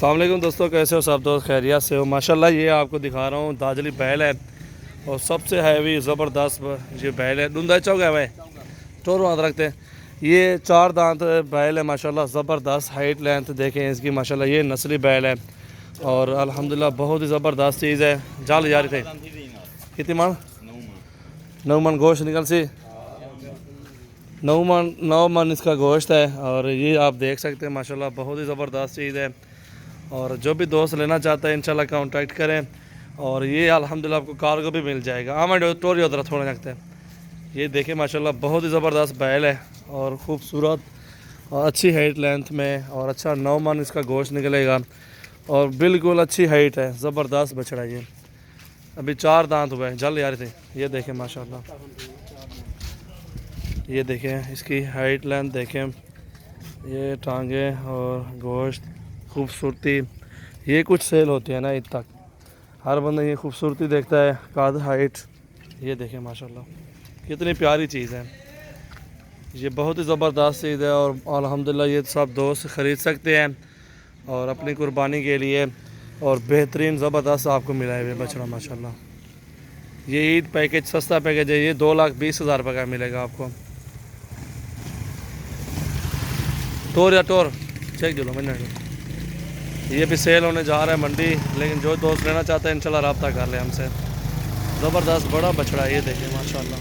السلام علیکم دوستوں، کیسے ہو سب دوست؟ خیریت سے ہو؟ ماشاءاللہ یہ آپ کو دکھا رہا ہوں داجلی بیل ہے اور سب سے ہیوی زبردست یہ بیل ہے. ڈوندا چوک ہے بھائی ٹورو ہاتھ رکھتے ہیں. یہ 4 دانت بیل ہے ماشاءاللہ، زبردست ہائٹ لینتھ دیکھیں اس کی ماشاءاللہ. یہ نسلی بیل ہے اور الحمدللہ بہت ہی زبردست چیز ہے. جال جاری تھے کتنی من 9 من گوشت نکل سی 9 من اس کا گوشت ہے. اور یہ آپ دیکھ سکتے ہیں ماشاءاللہ بہت ہی زبردست چیز ہے. اور جو بھی دوست لینا چاہتا ہے انشاءاللہ کانٹیکٹ کریں. اور یہ الحمدللہ آپ کو کارگو بھی مل جائے گا. ٹوری ادھر تھوڑے رکھتے ہیں. یہ دیکھیں ماشاءاللہ بہت ہی زبردست بیل ہے اور خوبصورت اور اچھی ہائٹ لینتھ میں اور اچھا 9 من اس کا گوشت نکلے گا اور بالکل اچھی ہائٹ ہے. زبردست بچڑا یہ ابھی 4 دانت ہوئے ہیں. جل یار تھے. یہ دیکھیں ماشاءاللہ، یہ دیکھیں اس کی ہائٹ لینتھ دیکھیں، یہ ٹانگیں اور گوشت خوبصورتی. یہ کچھ سیل ہوتی ہے نا عید تک، ہر بندہ یہ خوبصورتی دیکھتا ہے. قد ہائٹ یہ دیکھیں ماشاءاللہ کتنی پیاری چیز ہے. یہ بہت ہی زبردست چیز ہے اور الحمدللہ یہ سب دوست خرید سکتے ہیں اور اپنی قربانی کے لیے. اور بہترین زبردست آپ کو ملا ہے بچڑا ماشاءاللہ. یہ عید پیکج سستا پیکج ہے. یہ 2,20,000 روپے کا ملے گا آپ کو. ٹور یا ٹور چیک دو منٹ. یہ بھی سیل ہونے جا رہا ہے منڈی، لیکن جو دوست لینا چاہتا ہے انشاءاللہ رابطہ کر لیں ہم سے. زبردست بڑا بچڑا یہ دیکھیں ماشاءاللہ.